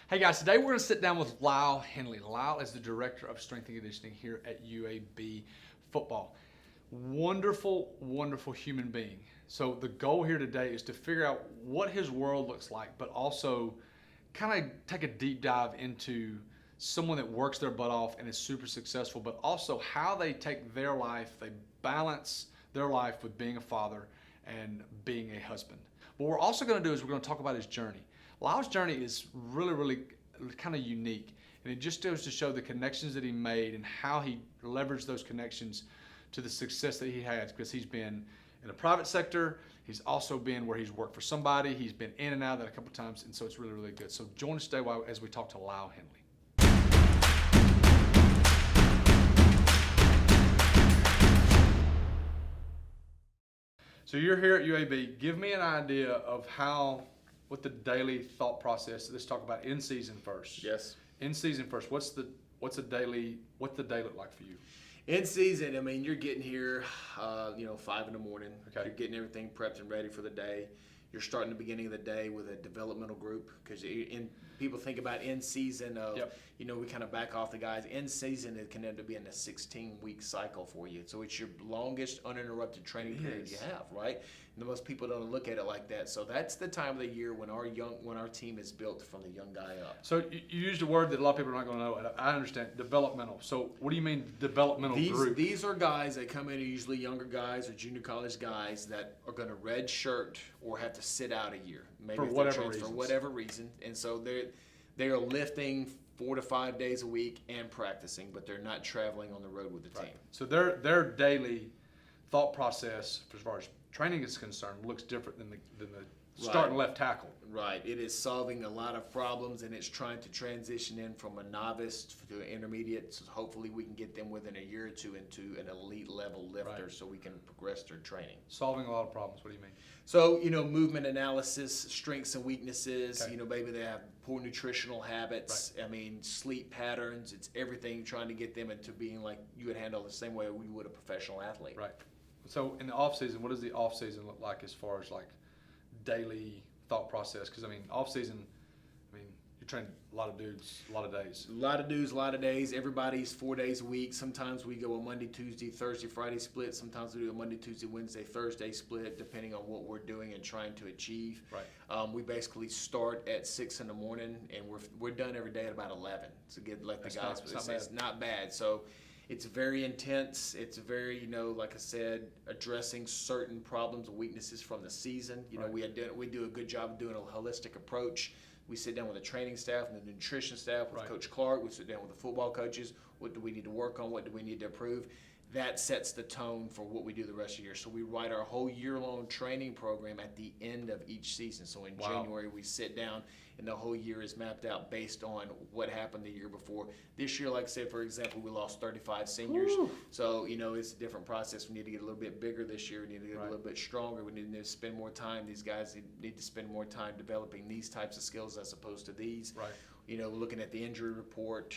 Hey guys, today we're going to sit down with Lyle Hendley. Lyle is the Director of Strength and Conditioning here at UAB Football. Wonderful, wonderful human being. So the goal here today is to figure out what his world looks like, but also kind of take a deep dive into someone that works their butt off and is super successful, but also how they take their life, they balance their life with being a father and being a husband. What we're also going to do is we're going to talk about his journey. Lyle's journey is really kind of unique, and it just goes to show the connections that he made and how he leveraged those connections to the success that he has, because he's been in the private sector, he's also been where he's worked for somebody, he's been in and out of that a couple times, and so it's really good. So join us today as we talk to Lyle Hendley. So you're here at UAB. Give me an idea of what the daily thought process. Let's talk about in season first. Yes. In season first. What's the day look like for you? In season, I mean, you're getting here, 5 in the morning. Okay. You're getting everything prepped and ready for the day. You're starting the beginning of the day with a developmental group, because people think about in season of, Yep. we kind of back off the guys. In season, it can end up being a 16-week cycle for you. So it's your longest uninterrupted training period you have, right? And most people don't look at it like that. So that's the time of the year when our team is built from the young guy up. So you used a word that a lot of people are not going to know, and I understand, developmental. So what do you mean developmental group? These are guys that come in, are usually younger guys or junior college guys that are going to red shirt or have to sit out a year, maybe For whatever reason. And so they are lifting 4 to 5 days a week and practicing, but they're not traveling on the road with the team. So their daily thought process, as far as training is concerned, looks different than the starting left tackle. Right. It is solving a lot of problems, and it's trying to transition in from a novice to an intermediate. So hopefully we can get them within a year or two into an elite level lifter, so we can progress their training. Solving a lot of problems. What do you mean? So, movement analysis, strengths and weaknesses, Okay. Maybe they have poor nutritional habits. Right. I mean, sleep patterns. It's everything, trying to get them into being like you would handle the same way we would a professional athlete. Right. So in the off season, what does the off season look like as far as like daily thought process? Because off season, you're training a lot of dudes, a lot of days. A lot of dudes, a lot of days. Everybody's 4 days a week. Sometimes we go a Monday, Tuesday, Thursday, Friday split. Sometimes we do a Monday, Tuesday, Wednesday, Thursday split, depending on what we're doing and trying to achieve. Right. We basically start at 6 in the morning, and we're done every day at about 11. So it's not bad. So it's very intense. It's very, like I said, addressing certain problems and weaknesses from the season. Right. We do a good job of doing a holistic approach. We sit down with the training staff and the nutrition staff, with Right. Coach Clark. We sit down with the football coaches. What do we need to work on? What do we need to improve? That sets the tone for what we do the rest of the year. So we write our whole year-long training program at the end of each season. So in January, we sit down, and the whole year is mapped out based on what happened the year before. This year, like I said, for example, we lost 35 seniors. Woo. So, it's a different process. We need to get a little bit bigger this year. We need to get a little bit stronger. We need to spend more time. These guys need to spend more time developing these types of skills as opposed to these. Right. Looking at the injury report,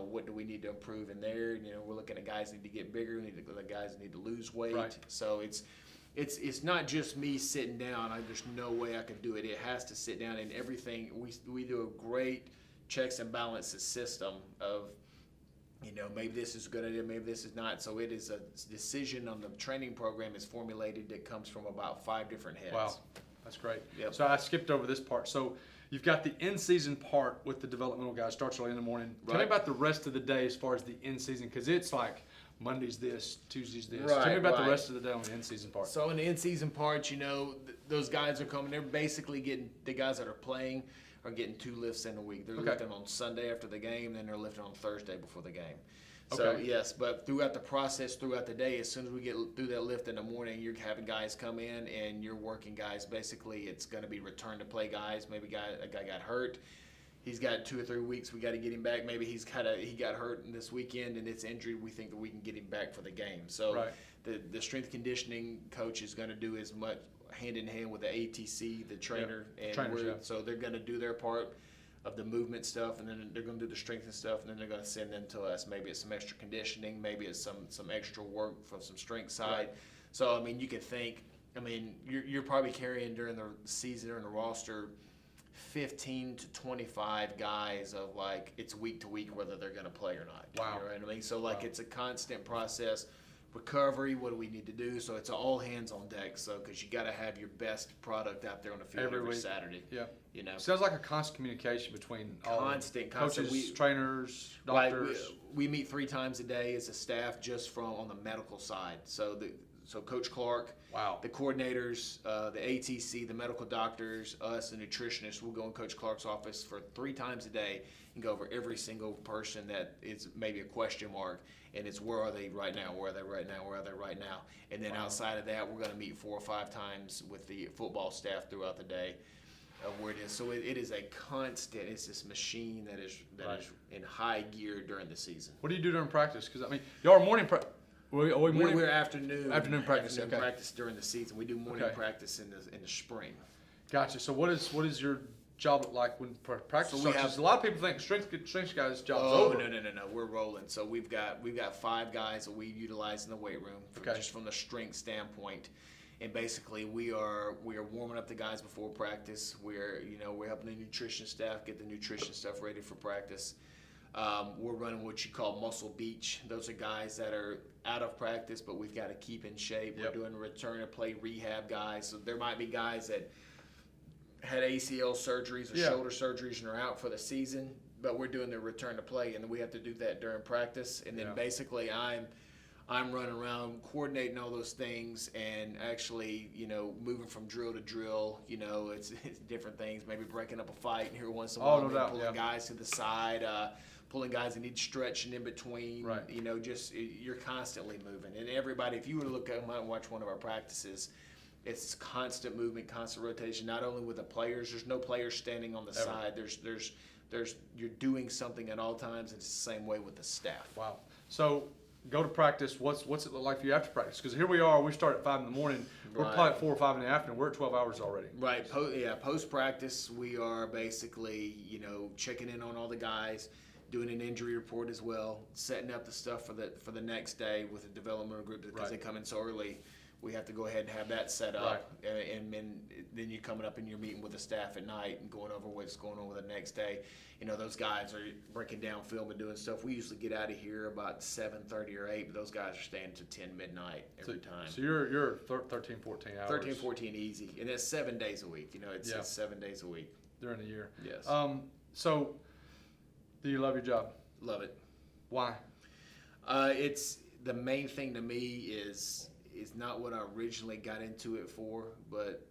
what do we need to improve in there? We're looking at guys that need to get bigger. Guys that need to lose weight. Right. So it's not just me sitting down. There's no way I could do it. It has to sit down, and everything. We do a great checks and balances system of, maybe this is a good idea, maybe this is not. So it is a decision on the training program is formulated that comes from about 5 different heads. Wow, that's great. Yep. So I skipped over this part. So you've got the in-season part with the developmental guys, starts early in the morning. Tell me Right. about the rest of the day as far as the in-season, because it's like Monday's this, Tuesday's this. Right, Tell me about right. the rest of the day on the in-season part. So in the in-season part, those guys are coming. They're basically getting, the guys that are playing are getting 2 lifts in a week. They're lifting on Sunday after the game, then they're lifting on Thursday before the game. So Okay. yes, but throughout the process, throughout the day, as soon as we get through that lift in the morning, you're having guys come in and you're working guys. Basically, it's going to be return to play guys. Maybe a guy got hurt. He's got 2 or 3 weeks. We got to get him back. Maybe he got hurt this weekend and it's injured. We think that we can get him back for the game. So Right. the strength conditioning coach is going to do as much hand in hand with the ATC, the trainer, so they're going to do their part of the movement stuff, and then they're going to do the strength and stuff, and then they're going to send them to us. Maybe it's some extra conditioning, maybe it's some extra work from some strength side. Right. So you can think, you're probably carrying during the season or in the roster 15 to 25 guys of like it's week to week whether they're going to play or not. Wow. You know what I mean? So like Wow. it's a constant process. Recovery, what do we need to do? So it's all hands on deck. So because you got to have your best product out there on the field Every every week. Saturday. Yeah. You know, Sounds like a constant communication between all constant. coaches, trainers, Like doctors. we meet 3 times a day as a staff just from on the medical side. So Coach Clark, Wow. the coordinators, the ATC, the medical doctors, us, the nutritionists, we'll go in Coach Clark's office for 3 times a day and go over every single person that is maybe a question mark. And it's where are they right now? Where are they right now? Where are they right now? And then outside of that, we're going to meet 4 or 5 times with the football staff throughout the day of where it is. So it is a constant. It's this machine that is in high gear during the season. What do you do during practice? Because I mean, y'all are morning practice. We're afternoon practice, okay. practice during the season. We do morning Okay. practice in the spring. Gotcha. So what is your job look like when practice So we starts? have- 'Cause a lot of people think strength guys' job's Oh over. no, we're rolling. So we've got 5 guys that we utilize in the weight room Okay. just from the strength standpoint. And basically we are warming up the guys before practice. We're helping the nutrition staff get the nutrition stuff ready for practice. We're running what you call muscle beach. Those are guys that are out of practice, but we've got to keep in shape. Yep. We're doing return to play rehab guys. So there might be guys that had ACL surgeries or Yeah. shoulder surgeries and are out for the season, but we're doing the return to play, and we have to do that during practice. And then Yeah. basically I'm running around coordinating all those things and actually, moving from drill to drill. It's different things, maybe breaking up a fight here once in a Oh, while, no maybe doubt, pulling yeah. guys to the side, pulling guys that need stretching in between. Right. You're constantly moving. And everybody, if you were to look at and watch one of our practices, it's constant movement, constant rotation, not only with the players. There's no players standing on the side. You're doing something at all times, and it's the same way with the staff. Wow. So go to practice. What's it look like for you after practice? Because here we are. We start at 5 in the morning. We're Right. probably at 4 or 5 in the afternoon. We're at 12 hours already. Right. Post practice, we are basically, checking in on all the guys, doing an injury report as well, setting up the stuff for the next day with the developmental group because they come in so early. We have to go ahead and have that set up, and then you're coming up and you're meeting with the staff at night and going over what's going on with the next day. Those guys are breaking down film and doing stuff. We usually get out of here about 7:30 or 8, but those guys are staying to 10 midnight every time. So you're 13, 14 hours. 13, 14 easy, and that's 7 days a week. It's 7 days a week. during the year. Yes. So do you love your job? Love it. Why? It's the main thing to me is not what I originally got into it for, but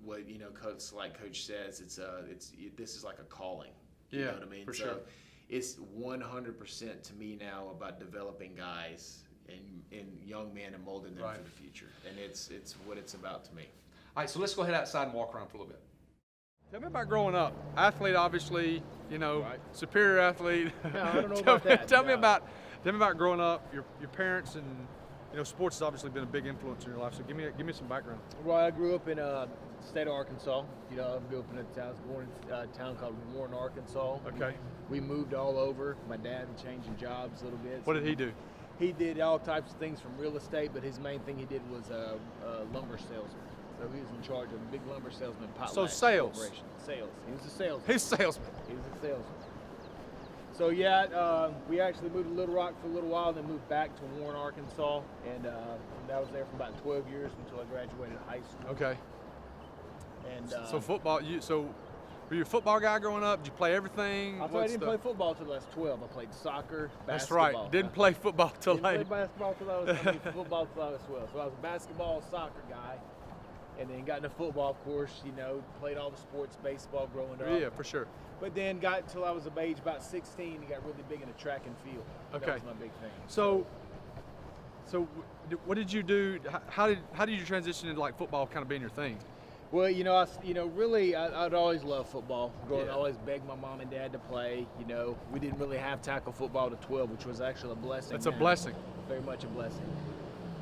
what Coach says, this is like a calling. You know what I mean? For so sure. It's 100% to me now about developing guys and young men and molding them for the future, and it's what it's about to me. All right, so let's go ahead outside and walk around for a little bit. Tell me about growing up. Athlete, obviously, superior athlete. No, I don't know about that. Tell me about growing up. Your parents and sports has obviously been a big influence in your life. So give me some background. Well, I grew up in the state of Arkansas. I grew up in I was born in a town called Warren, Arkansas. Okay. We moved all over. My dad changing jobs a little bit. What did he do? He did all types of things from real estate, but his main thing he did was a lumber salesman. So he was in charge of a big lumber salesman. So sales. Corporation. Sales. He was a salesman. He's a salesman. He was a salesman. So we actually moved to Little Rock for a little while, then moved back to Warren, Arkansas, and I was there for about 12 years until I graduated high school. Okay. And So football. Were you a football guy growing up? Did you play everything? I didn't play football till I was 12. I played soccer, basketball. That's right. Didn't play football till Didn't late. play basketball till I was football till I was 12. So I was a basketball, soccer guy, and then got into football, of course. Played all the sports, baseball growing up. Yeah, for sure. But then got till I was of age, about 16, and got really big into track and field. Okay. That was my big thing. So what did you do? How did you transition into football kind of being your thing? Well, I'd always loved football. I always begged my mom and dad to play. We didn't really have tackle football to 12, which was actually a blessing. That's a blessing. Very much a blessing.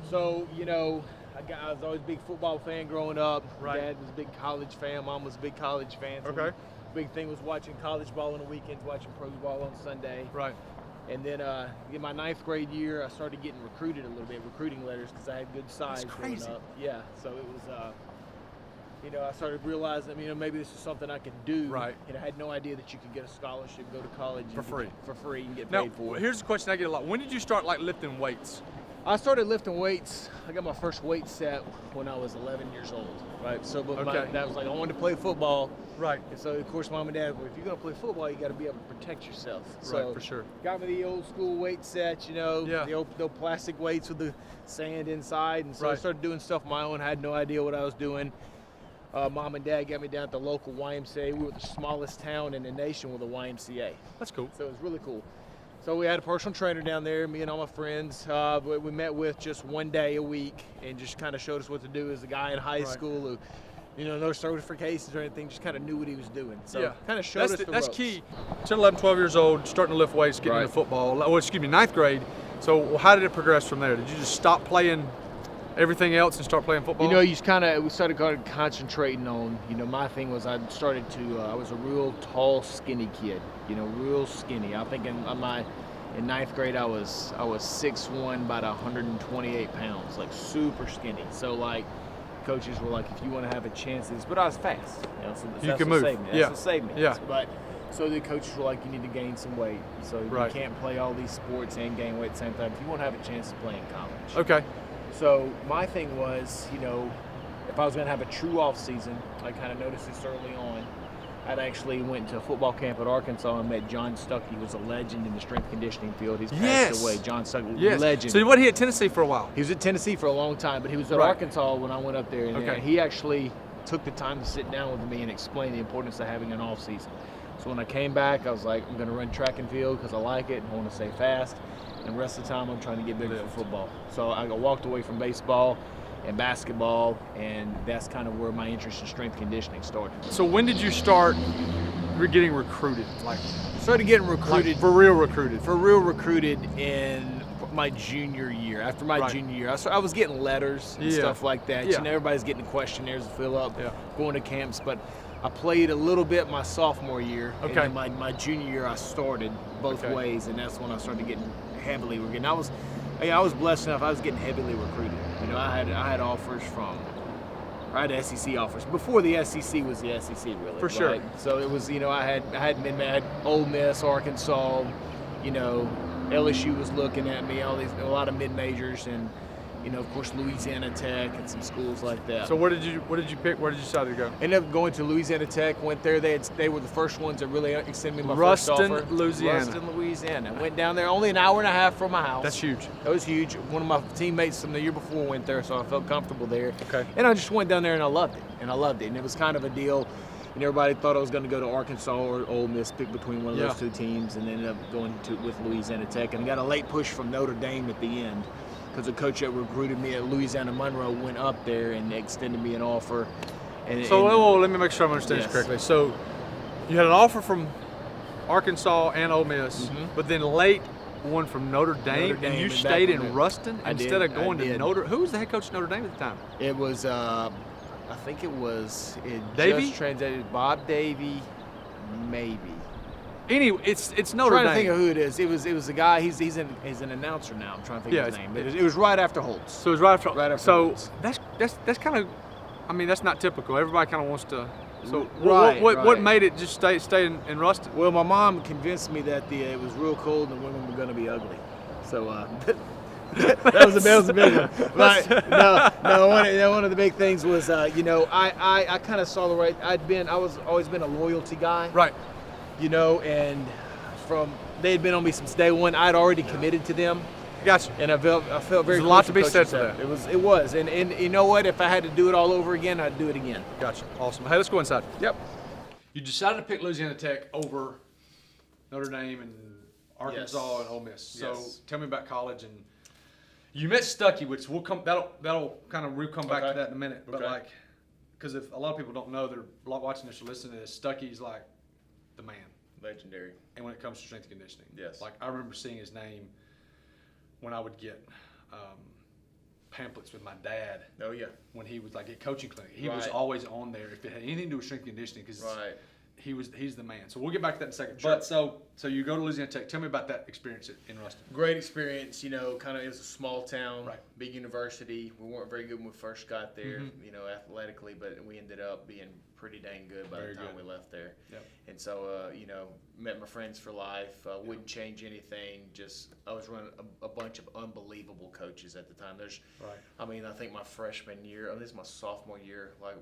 So, I was always a big football fan growing up. Right. Dad was a big college fan. Mom was a big college fan. So Okay. Big thing was watching college ball on the weekends, watching pro ball on Sunday. Right. And then in my 9th grade year, I started getting recruited a little bit, recruiting letters, because I had good size crazy. growing up. Yeah, so it was you know, I started realizing, you know, maybe this is something I could do. Right. And I had no idea that you could get a scholarship, go to college For free. For free and get Now, paid for it. here's a question I get a lot. When did you start like lifting weights? I started lifting weights. I got my first weight set when I was 11 years old, right? So, but my Okay. dad was like, I wanted to play football. Right. And so, of course, mom and dad were, if you're going to play football, you got to be able to protect yourself. So, Right, for sure. got me the old school weight set, you know, Yeah. the old plastic weights with the sand inside. And so I Right. started doing stuff on my own. I had no idea what I was doing. Mom and dad got me down at the local YMCA. We were the smallest town in the nation with a YMCA. That's cool. So it was really cool. So we had a personal trainer down there, me and all my friends. We met with just one day a week and just kind of showed us what to do as a guy in high Right. school who, you know, no certifications or anything, just kind of knew what he was doing. So Yeah. kind of showed us the That's ropes. key. 10, 11, 12 years old, starting to lift weights, getting Right. into football. Well, excuse me, 9th grade. So how did it progress from there? Did you just stop playing everything else and start playing football? You know, we started kind of concentrating on, you know, my thing was I started to, I was a real tall, skinny kid, you know, real skinny. I think in 9th grade I was 6'1", about 128 pounds, like super skinny. So like, coaches were like, if you want to have a chance at this, but I was fast. You know, so that's You what can move. saved me. That's Yeah. what saved me. Yeah. But so the coaches were like, you need to gain some weight. So Right. you can't play all these sports and gain weight at the same time if you want to have a chance to play in college. Okay. So my thing was, you know, if I was going to have a true off season, I kind of noticed this early on. I'd actually went to a football camp at Arkansas and met John Stuckey, who was a legend in the strength conditioning field. He's Yes. passed away. John Stuckey, Yes. legend. So what, he at Tennessee for a while? He was at Tennessee for a long time, but he was at Right. Arkansas when I went up there. And Okay. he actually took the time to sit down with me and explain the importance of having an off season. So when I came back, I was like, I'm going to run track and field because I like it and I want to stay fast. And the rest of the time, I'm trying to get bigger for football. So I walked away from baseball and basketball, and that's kind of where my interest in strength conditioning started. So when did you start getting recruited? Like Started getting recruited, for real recruited? for real recruited in my junior year. After my Right. junior year, I was getting letters and Yeah. stuff like that. Yeah. You know, everybody's getting questionnaires to fill up, Yeah. going to camps. But I played a little bit my sophomore year. Okay. And then my junior year, I started both Okay. ways, and that's when I started getting heavily recruited. I was blessed enough. I was getting heavily recruited. You know, I had offers from. I had SEC offers before the SEC was the SEC, really. For sure. right? So it was, you know, I had Ole Miss, Arkansas, you know, LSU was looking at me, a lot of mid majors, and you know, of course, Louisiana Tech and some schools like that. So what did you pick? Where did you decide to go? Ended up going to Louisiana Tech. Went there. They were the first ones that really extended me my Ruston, first offer. Louisiana. Ruston, Louisiana. Went down there, only an hour and a half from my house. That's huge. That was huge. One of my teammates from the year before went there, so I felt comfortable there. Okay. And I just went down there and I loved it. And it was kind of a deal. And everybody thought I was going to go to Arkansas or Ole Miss, pick between one of Yeah. those two teams, and ended up going with Louisiana Tech. And I got a late push from Notre Dame at the end, because the coach that recruited me at Louisiana Monroe went up there and extended me an offer. So let me make sure I'm understanding Yes. this correctly. So you had an offer from Arkansas and Ole Miss, Mhm. but then late one from Notre Dame, and you and stayed back in when Ruston I instead did, of going I to did. Notre. Who was the head coach of Notre Dame at the time? It was, I think it was Davey? just translated Bob Davey, maybe. Anyway, it's I'm Notre trying Dame. to think of who it is. It was a guy. He's an announcer now. I'm trying to think Yeah, of his it's- name. But it was right after Holtz. So it was right after. Right after so Holtz. that's kind of. I mean, that's not typical. Everybody kind of wants to. So Right, what right. made it just stay in Ruston? Well, my mom convinced me that it was real cold and women were going to be ugly. So that was a big one. But one of the big things was, you know, I kind of saw the right. I was always been a loyalty guy. Right. You know, and they had been on me since day one. I'd already committed to them. Gotcha. And I felt very. There's a lot close to be Coach said for Seth. that. It was, and you know what? If I had to do it all over again, I'd do it again. Gotcha. Awesome. Hey, let's go inside. Yep. You decided to pick Louisiana Tech over Notre Dame and Arkansas Yes. and Ole Miss. So Yes. tell me about college, and you met Stuckey, which we'll come. That'll kind of come back to Okay. that in a minute. But Okay. like, because if a lot of people don't know, they're watching this or listening to this, Stuckey's like the man. Legendary. And when it comes to strength and conditioning, Yes. Like I remember seeing his name when I would get pamphlets with my dad Oh yeah. when he was like at coaching clinic. He was Right. always on there if it had anything to do with strength and conditioning because Right. he's the man. So we'll get back to that in a second. Sure. But so you go to Louisiana Tech. Tell me about that experience in Ruston. Great experience, kind of, it was a small town, Right. big university. We weren't very good when we first got there, Mhm. athletically, but we ended up being pretty dang good by Very the time good. we left there. Yep. And so, met my friends for life. Wouldn't change anything. Just I was running a bunch of unbelievable coaches at the time. Right. I think my freshman year, this is my sophomore year. Like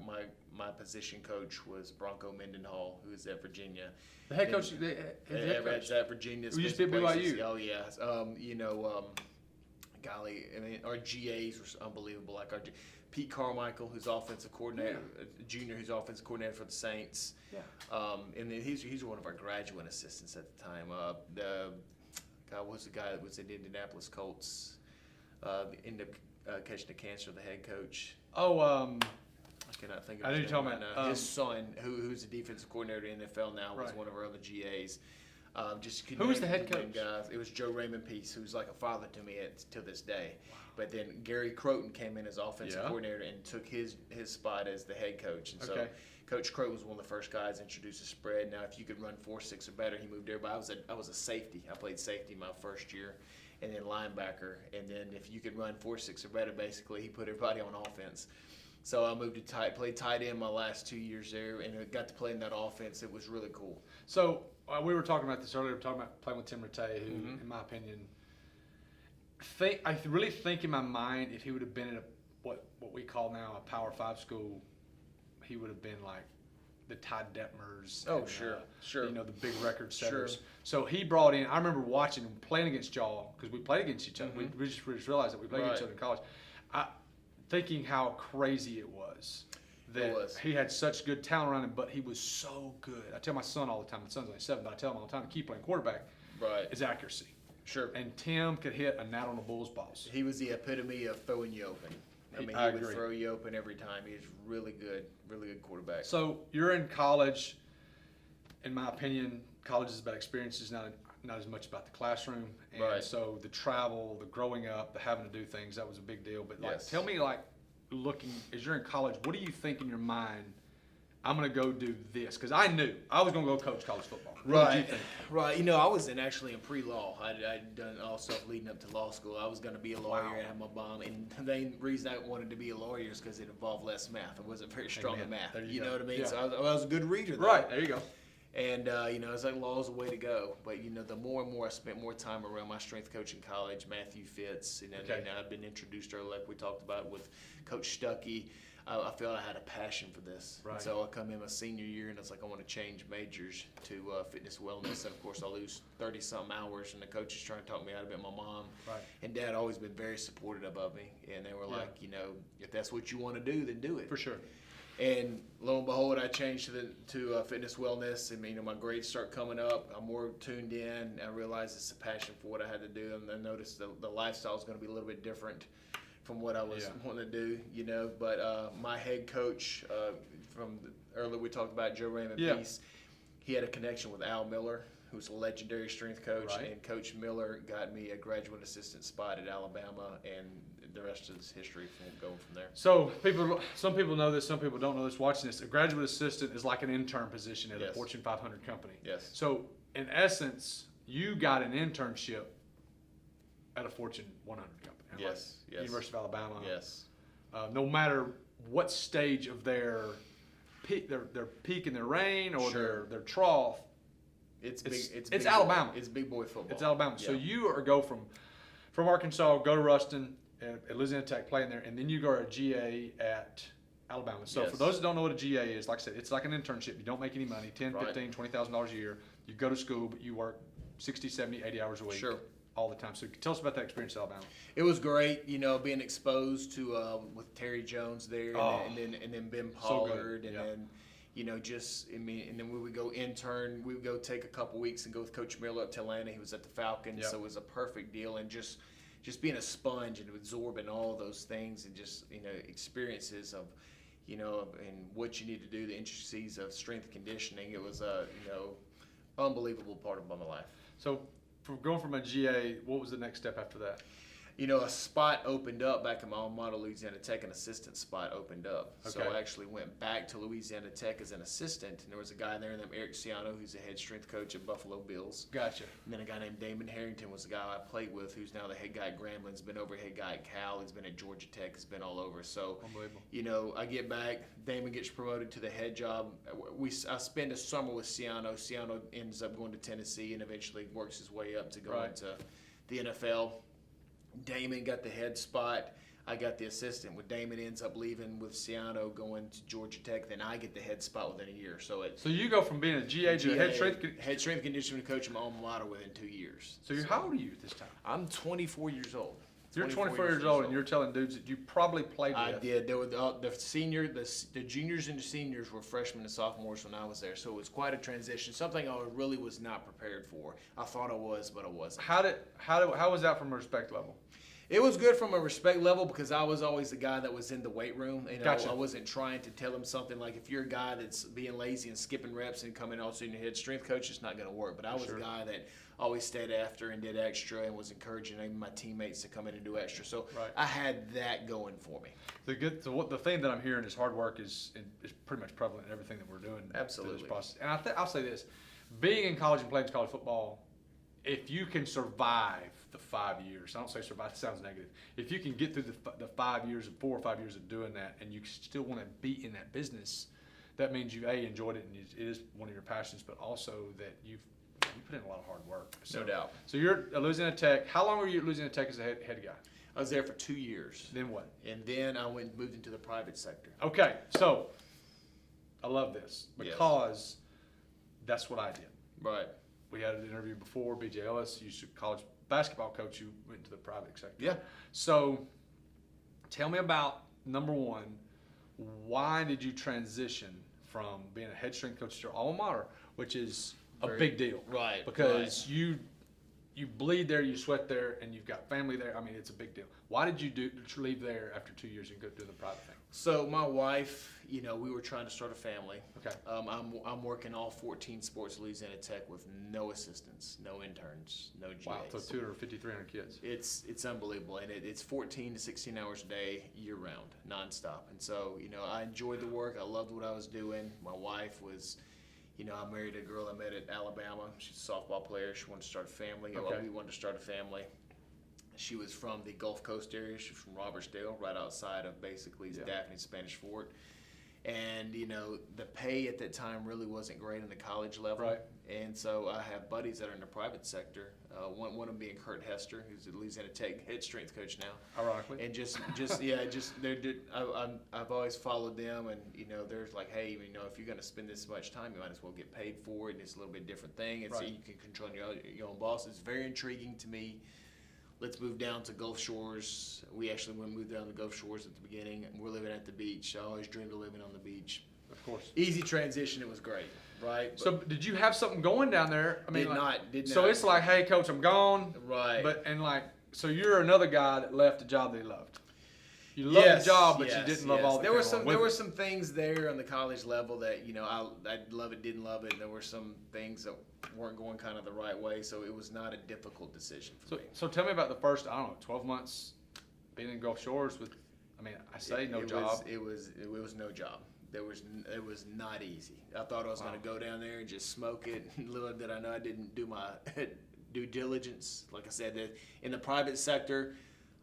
my position coach was Bronco Mendenhall, who is at Virginia. The head And- coach. The head coach. It's at Virginia. We used to be at BYU. Oh yeah. Golly, our GAs were unbelievable. Like Pete Carmichael, who's offensive coordinator, junior, who's offensive coordinator for the Saints. Yeah. And then he's one of our graduate assistants at the time. What was the guy that was in the Indianapolis Colts? Ended up catching the cancer. The head coach. Oh, I cannot think of I know his you're name talking right about, now. His son, who's the defensive coordinator in the NFL now, was Right. one of our other GAs. Who was the head coach? Guys. It was Joe Raymond Peace, who's like a father to me till this day. But then Gary Croton came in as offensive Yeah. coordinator and took his spot as the head coach. And so Okay. Coach Croton was one of the first guys to introduce the spread. Now, if you could run 4.6 or better, he moved there. But I was a safety. I played safety my first year, and then linebacker. And then if you could run 4.6 or better, basically he put everybody on offense. So I moved to played tight end my last 2 years there, and I got to play in that offense. It was really cool. So we were talking about this earlier. We were talking about playing with Tim Rattay, who, Mhm. in my opinion, I really think in my mind, if he would have been at what we call now a Power 5 school, he would have been like the Ty Detmers. Oh, and, sure. The big record setters. Sure. So he brought in. I remember watching him playing against y'all because we played against each other. Mhm. We just realized that we played against each Right. other in college. Thinking how crazy it was. That It was. he had such good talent around him, but he was so good. I tell my son all the time. My son's only 7, but I tell him all the time to keep playing quarterback. Right. Is accuracy. Sure. And Tim could hit a gnat on the bull's balls. He was the epitome of throwing you open. He I would agree. throw you open every time. He was really good quarterback. So you're in college. In my opinion, college is about experiences, not as much about the classroom. And Right. so the travel, the growing up, the having to do things, that was a big deal. But Yes. tell me, looking as you're in college, what do you think in your mind? I'm gonna go do this because I knew I was gonna go coach college football. What did you think? Right. I was actually in pre-law. I'd done all stuff leading up to law school. I was going to be a lawyer Wow. and have my bomb. And the main reason I wanted to be a lawyer is because it involved less math. I wasn't very strong Amen. in math. There you You go. know what I mean? Yeah. So I was a good reader, though. Right there you go. And, I was like, law's the way to go. But, the more and more I spent more time around my strength coach in college, Matthew Fitz, and Okay. I've been introduced earlier, like we talked about with Coach Stuckey. I felt I had a passion for this. Right. So I come in my senior year, and it's like I want to change majors to fitness wellness. And, of course, I lose 30-something hours, and the coach is trying to talk me out of it. My mom Right. and Dad always been very supportive of me. And they were Yeah. like, if that's what you want to do, then do it. For sure. And lo and behold, I changed to fitness wellness, and my grades start coming up. I'm more tuned in. I realized it's a passion for what I had to do, and I noticed the lifestyle is going to be a little bit different from what I was wanting to do. But my head coach earlier we talked about Joe Raymond Peace. He had a connection with Al Miller, who's a legendary strength coach, Right. and Coach Miller got me a graduate assistant spot at Alabama, and the rest is history going from there. So some people know this, some people don't know this. Watching this, a graduate assistant is like an intern position at a Yes. Fortune 500 company. Yes. So in essence, you got an internship at a Fortune 100 company. Yes, yes. University of Alabama. Yes. No matter what stage of their peak in their reign or Sure. their trough, It's It's- big. it's big Alabama. It's big boy football. it's Alabama. So Yeah. you go from Arkansas, go to Ruston, at Louisiana Tech, playing there, and then you go to a GA at Alabama. So Yes. for those that don't know what a GA is, like I said, it's like an internship. You don't make any money, $10,000, Right. $15,000, $20,000 a year. You go to school, but you work 60, 70, 80 hours a week. Sure. All the time. So tell us about that experience at Alabama. It was great, being exposed to with Terry Jones there, Oh. and then Ben So good. Pollard, and Yeah. then and then we would go intern. We would go take a couple weeks and go with Coach Miller up to Atlanta. He was at the Falcons, Yep. so it was a perfect deal, and just being a sponge and absorbing all those things, and just experiences of and what you need to do, the intricacies of strength and conditioning. It was a unbelievable part of my life. So from going from a GA, what was the next step after that? A spot opened up back in my alma mater, Louisiana Tech. An assistant spot opened up. So Okay. I actually went back to Louisiana Tech as an assistant, and there was a guy there named Eric Ciano, who's the head strength coach at Buffalo Bills. Gotcha. And then a guy named Damon Harrington was the guy I played with, who's now the head guy at Grambling. He's been over head guy at Cal. He's been at Georgia Tech. He's been all over. So, Unbelievable. I get back. Damon gets promoted to the head job. I spend a summer with Ciano. Ciano ends up going to Tennessee and eventually works his way up to go Right. into the NFL. Damon got the head spot. I got the assistant. When Damon ends up leaving with Ciano going to Georgia Tech, then I get the head spot within a year. So you go from being a GA to a head strength. head strength conditioning coach at my alma mater within 2 years. So how old are you at this time? I'm 24 years old. You're 24 years old, and you're telling dudes that you probably played with. I did. There were the juniors and the seniors were freshmen and sophomores when I was there, so it was quite a transition. Something I really was not prepared for. I thought I was, but I wasn't. How was that from a respect level? It was good from a respect level because I was always the guy that was in the weight room. Gotcha. I wasn't trying to tell him something like, if you're a guy that's being lazy and skipping reps and coming all senior head strength coach, it's not going to work. But I was Sure. a guy that always stayed after and did extra and was encouraging even my teammates to come in and do extra. So Right. I had that going for me. The thing that I'm hearing is hard work is pretty much prevalent in everything that we're doing. through Absolutely. This process. And I'll say this: being in college and playing college football, if you can survive the 5 years, I don't say survive, it sounds negative. If you can get through the 5 years, 4 or 5 years of doing that, and you still want to be in that business, that means you enjoyed it and it is one of your passions, but also that you put in a lot of hard work. No doubt. So you're at Louisiana Tech. How long were you at Louisiana Tech as a head guy? I was there for 2 years. Then what? And then I moved into the private sector. Okay, so I love this Yes. because that's what I did. Right. We had an interview before. BJ Ellis, used to college basketball coach, who went into the private sector. Yeah. So tell me about, number one, why did you transition from being a head strength coach to your alma mater, which is a big deal. Right. Because you bleed there, you sweat there, and you've got family there. I mean, it's a big deal. Why did you leave there after 2 years and go do the private thing? So my wife, we were trying to start a family. Okay. I'm working all 14 sports at Louisiana Tech with no assistants, no interns, no GAs. Wow, so 250, 300 kids. It's unbelievable, and it's 14 to 16 hours a day, year round, nonstop. And so I enjoyed the work. I loved what I was doing. My wife was, I married a girl I met at Alabama. She's a softball player. She wanted to start a family. Okay. We wanted to start a family. She was from the Gulf Coast area. She's from Robertsdale, right outside of basically Daphne Spanish Fort. And, the pay at that time really wasn't great in the college level. Right. And so I have buddies that are in the private sector. One of them being Kurt Hester, who's at Louisiana Tech head strength coach now. Ironically. And I've always followed them, and they're like, hey, if you're going to spend this much time, you might as well get paid for it. And it's a little bit different thing. And so Right. you can control your own boss. It's very intriguing to me. Let's move down to Gulf Shores. We actually moved down to Gulf Shores at the beginning, and we're living at the beach. I always dreamed of living on the beach. Of course. Easy transition. It was great, right? So did you have something going down there? I mean, Did so not. it's like, hey, coach, I'm gone. Right. So you're another guy that left a job that he loved. You loved the job, but you didn't love all the There were some things there on the college level that I love it, didn't love it. And there were some things that weren't going kind of the right way, so it was not a difficult decision for me. So tell me about the first, 12 months being in Gulf Shores with, no job. It was no job. It was not easy. I thought I was going to go down there and just smoke it. Little did I know I didn't do my due diligence. Like I said, in the private sector,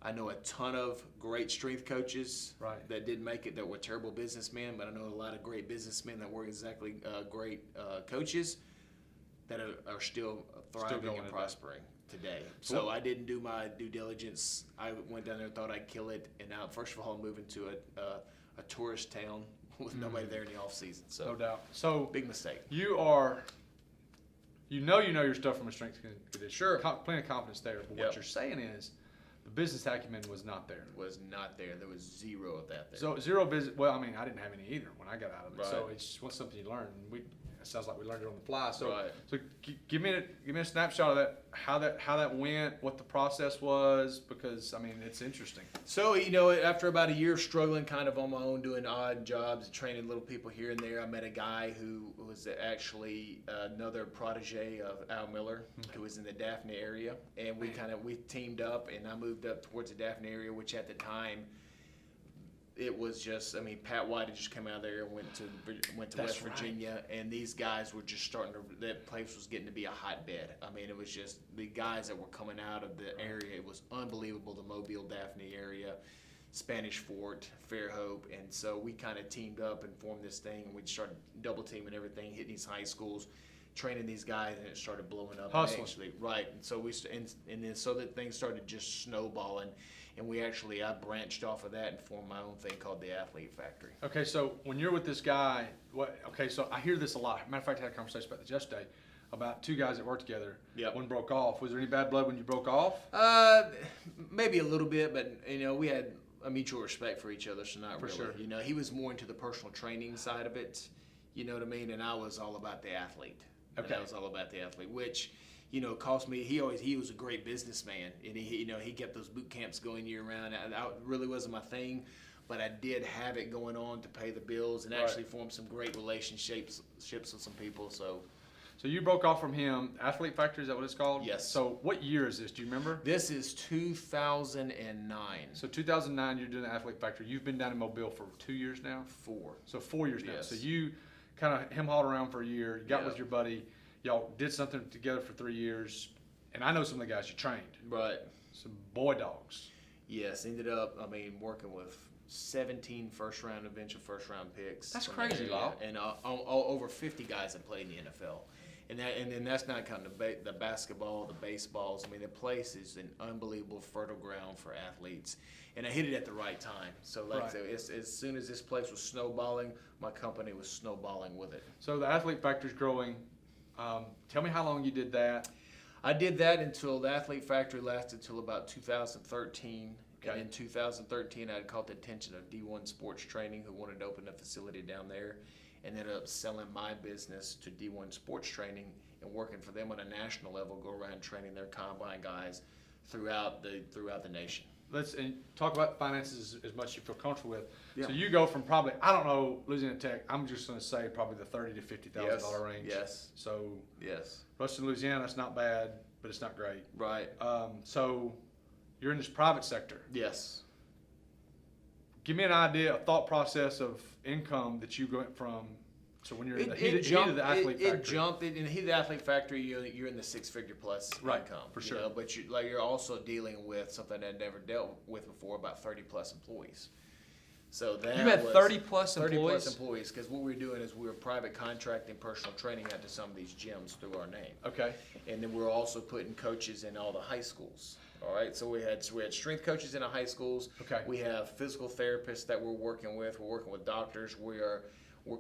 I know a ton of great strength coaches that didn't make it, that were terrible businessmen, but I know a lot of great businessmen that were exactly great coaches that are still thriving and prospering today. So I didn't do my due diligence. I went down there and thought I'd kill it, and now, first of all, I'm moving to a tourist town with nobody there in the off season. So No doubt. So big mistake. You are, you know your stuff from a strength condition. Sure. Plenty of confidence there. But what you're saying is the business acumen was not there. Was not there. There was zero of that there. So zero business. Well, I didn't have any either when I got out of it. Right. So it's something you learn. It sounds like we learned it on the fly. So, Right. so give me a snapshot of that. How that went, what the process was, because I mean it's interesting. So, after about a year of struggling kind of on my own, doing odd jobs, training little people here and there, I met a guy who was actually another protege of Al Miller, who was in the Daphne area. And we teamed up, and I moved up towards the Daphne area, which at the time, it was just, Pat White had just come out of there and went to That's West right. Virginia, and these guys were just that place was getting to be a hotbed. It was just the guys that were coming out of the area. It was unbelievable, the Mobile, Daphne area, Spanish Fort, Fairhope, and so we kind of teamed up and formed this thing, and we started double teaming everything, hitting these high schools, training these guys, and it started blowing up. Hustling. Right, and so then so that things started just snowballing. And I branched off of that and formed my own thing called the Athlete Factory. Okay, so when you're with this guy, so I hear this a lot. Matter of fact, I had a conversation about this yesterday about two guys that worked together. Yep. One broke off. Was there any bad blood when you broke off? Maybe a little bit, but we had a mutual respect for each other, so not For really. sure. He was more into the personal training side of it, you know what I mean, and I was all about the athlete. Okay. And I was all about the athlete, which cost me. He was a great businessman, and he kept those boot camps going year round. That really wasn't my thing, but I did have it going on to pay the bills and actually form some great relationships with some people. So you broke off from him. Athlete Factory, is that what it's called? Yes. So what year is this? Do you remember? this is 2009. So 2009, you're doing the Athlete Factory. You've been down in Mobile for 2 years now? 4. So 4 years now. Yes. So you kind of hem-hawed around for a year. You got Yeah. with your buddy. Y'all did something together for 3 years. And I know some of the guys you trained. Right. Some boy dogs. Yes, ended up, working with 17 first-round, eventual first-round picks. That's from that crazy, area. Lyle. And over 50 guys that played in the NFL. And then that's not counting the basketball, the baseballs. The place is an unbelievable fertile ground for athletes. And I hit it at the right time. So, like I said, as soon as this place was snowballing, my company was snowballing with it. So the Athlete Factory's growing. Tell me how long you did that. I did that until the Athlete Factory lasted until about 2013. Okay. And in 2013, I had caught the attention of D1 Sports Training, who wanted to open a facility down there, and ended up selling my business to D1 Sports Training and working for them on a national level, go around training their combine guys throughout the nation. Let's talk about finances as much as you feel comfortable with. Yeah. So you go from probably, I don't know, Louisiana Tech, I'm just going to say probably the $30,000 to $50,000 range. Yes. So Yes. Ruston, Louisiana, that's not bad, but it's not great. Right. So you're in this private sector. Yes. Give me an idea, a thought process of income that you went from. So when you're in the heat of the Athlete Factory. It jumped. In the heat of the Athlete Factory, you're in the six-figure plus Right, income. for sure. But you're also dealing with something I'd never dealt with before, about 30 plus employees. So that You had was 30 plus 30 employees? plus employees, because what we were doing is we were private contracting personal training out to some of these gyms through our name. Okay. And then we're also putting coaches in all the high schools. All right, so we had strength coaches in the high schools. Okay. We have physical therapists that we're working with. We're working with doctors. We're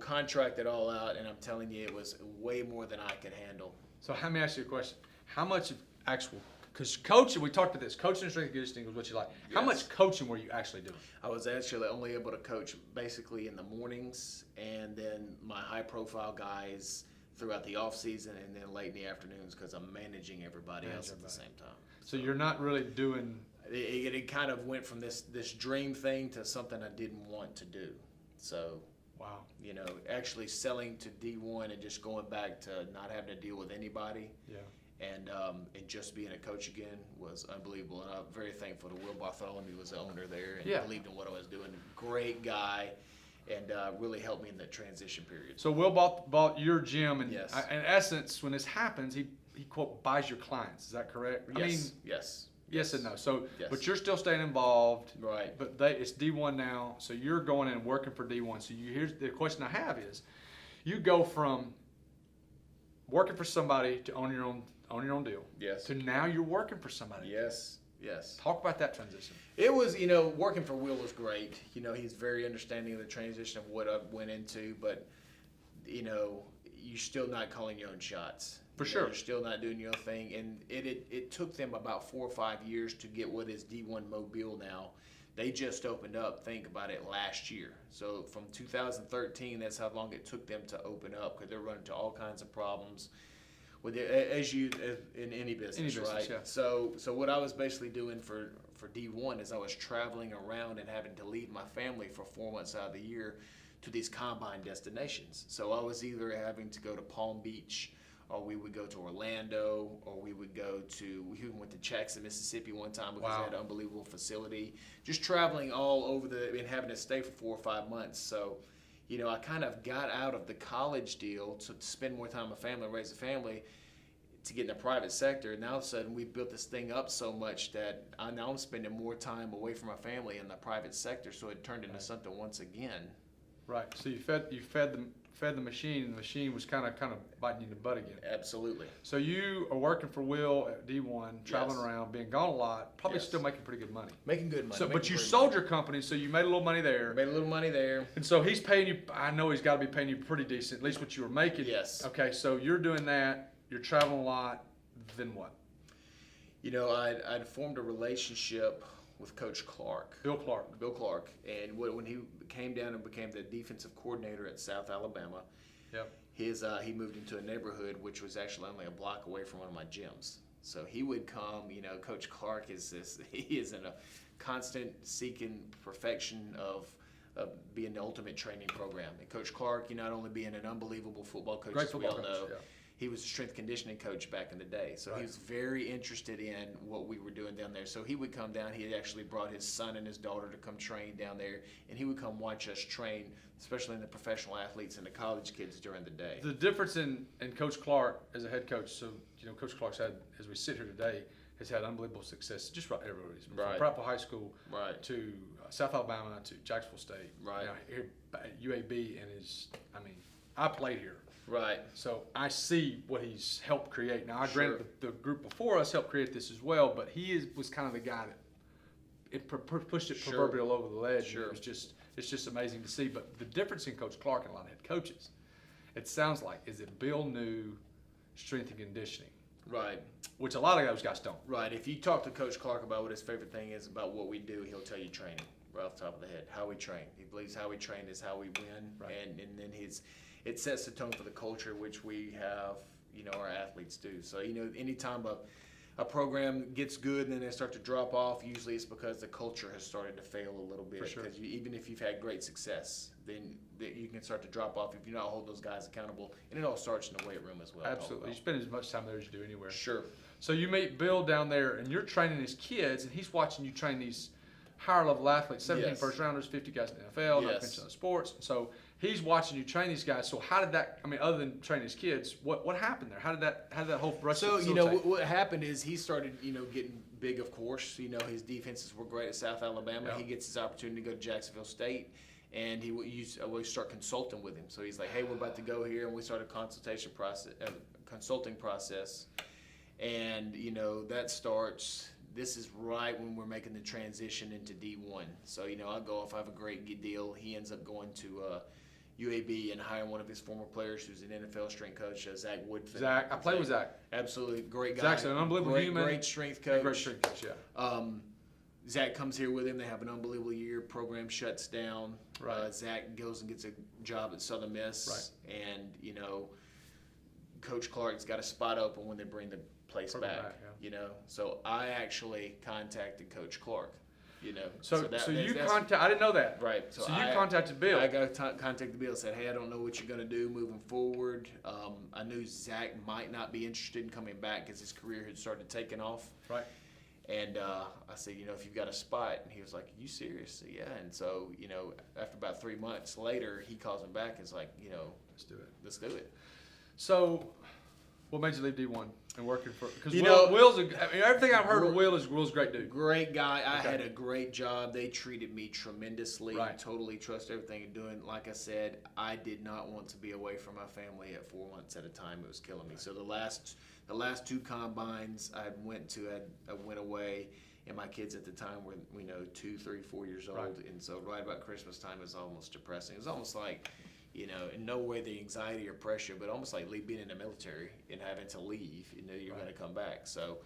contracted all out, and I'm telling you, it was way more than I could handle. So let me ask you a question. How much of actual, because coaching, we talked about this, coaching and strength and conditioning was what you like. How Yes. much coaching were you actually doing? I was actually only able to coach basically in the mornings, and then my high-profile guys throughout the off season, and then late in the afternoons, because I'm managing everybody else at the same time. So you're not really doing, It kind of went from this dream thing to something I didn't want to do. So, wow. actually selling to D1 and just going back to not having to deal with anybody, Yeah. and just being a coach again was unbelievable. And I'm very thankful to Will Bartholomew, was the owner there, and Yeah. believed in what I was doing. Great guy, and really helped me in that transition period. So Will bought your gym, and Yes. in essence, when this happens, he quote buys your clients. Is that correct? Yes, I mean, yes. yes and no. So, Yes. but you're still staying involved. Right. But it's D1 now, so you're going in and working for D1. So here's the question I have is, you go from working for somebody to own your own deal. Yes. To now you're working for somebody. Yes. Yes. Talk about that transition. It was, working for Will was great. He's very understanding of the transition of what I went into, but, you're still not calling your own shots. For sure. You're still not doing your own thing. And it took them about 4 or 5 years to get what is D1 Mobile now They just opened up, think about it, last year. So from 2013, that's how long it took them to open up, because they're running into all kinds of problems with it, as in any business, right? Yeah. So what I was basically doing for D1 is I was traveling around and having to leave my family for 4 months out of the year to these combine destinations. So I was either having to go to Palm Beach, or we would go to Orlando, or we would go to, we even went to Jackson, Mississippi one time because they had an unbelievable facility. Just traveling all over and having to stay for 4 or 5 months. So, you know, I kind of got out of the college deal to spend more time with my family and raise a family to get in the private sector. And now all of a sudden we built this thing up so much that now I'm spending more time away from my family in the private sector. So it turned into something once again. Right. So you fed the machine, and the machine was kind of biting you in the butt again. Absolutely. So you are working for Will at D1, traveling around, being gone a lot, probably still making pretty good money. Making good money. So, but you sold your company, so you made a little money there. Made a little money there. And so he's paying you. I know he's got to be paying you pretty decent, at least what you were making. Yes. Okay. So you're doing that. You're traveling a lot. Then what? You know, I'd formed a relationship with Coach Clark. Bill Clark. And when he came down and became the defensive coordinator at South Alabama, Yep. he moved into a neighborhood which was actually only a block away from one of my gyms. So he would come. You know, Coach Clark he is in a constant seeking perfection of being the ultimate training program. And Coach Clark, you not only being an unbelievable football coach, Great as we football all coach, know, he was a strength conditioning coach back in the day. So he was very interested in what we were doing down there. So he would come down. He had actually brought his son and his daughter to come train down there, and he would come watch us train, especially in the professional athletes and the college kids during the day. The difference in Coach Clark as a head coach, so, you know, Coach Clark's had, as we sit here today, has had unbelievable success just about everywhere. From Prattville High School to South Alabama to Jacksonville State. Right. You know, here at UAB, and I played here. Right. So I see what he's helped create. Now, granted, the group before us helped create this as well, but he was kind of the guy that pushed it proverbial over the ledge. Sure. It's just amazing to see. But the difference in Coach Clark and a lot of head coaches, it sounds like, is that Bill knew strength and conditioning. Right. Which a lot of those guys don't. Right. If you talk to Coach Clark about what his favorite thing is about what we do, he'll tell you training right off the top of the head. How we train. He believes how we train is how we win. Right. And then it sets the tone for the culture which we have, you know, our athletes do. So, you know, anytime a program gets good and then they start to drop off, usually it's because the culture has started to fail a little bit. For sure. Because even if you've had great success, then you can start to drop off if you're not holding those guys accountable. And it all starts in the weight room as well. Absolutely. You spend as much time there as you do anywhere. Sure. So you meet Bill down there, and you're training his kids, and he's watching you train these higher level athletes, 17 first rounders, 50 guys in the NFL, not to mention other sports. So he's watching you train these guys. So how did that? I mean, other than training his kids, what happened there? How did that whole rush? So you know what happened is he started, you know, getting big. Of course, you know, his defenses were great at South Alabama. Yeah. He gets his opportunity to go to Jacksonville State, and we start consulting with him. So he's like, "Hey, we're about to go here," and we start a consulting process, and you know that starts. This is right when we're making the transition into D1. So, you know, I'll go if I have a great deal. He ends up going to UAB and hiring one of his former players who's an NFL strength coach, Zach Woodfin. Zach, I played with Zach. Absolutely great guy. Zach's an unbelievable human. Great strength coach. Great strength coach, yeah. Zach comes here with him. They have an unbelievable year. Program shuts down. Right. Zach goes and gets a job at Southern Miss. Right. And, you know, Coach Clark's got a spot open when they bring the place back, yeah. you know. So I actually contacted Coach Clark, you know. So you contact. I didn't know that. Right. So you contacted Bill. I contacted Bill and said, hey, I don't know what you're going to do moving forward. I knew Zach might not be interested in coming back because his career had started taking off. Right. And I said, you know, if you've got a spot. And he was like, you serious? Yeah. And so, you know, after about 3 months later, he calls me back and is like, you know, let's do it. So what made you leave D1 and working for? Because Will's everything I've heard of Will's a great dude. Great guy. I had a great job. They treated me tremendously. Right. Totally trust everything you're doing. Like I said, I did not want to be away from my family at 4 months at a time. It was killing me. So the last 2 combines I went away, and my kids at the time were 2, 3, 4 years old. Right. And so right about Christmas time it was almost depressing. It was almost like, you know, in no way the anxiety or pressure, but almost like being in the military and having to leave. You know, you're going to come back. So,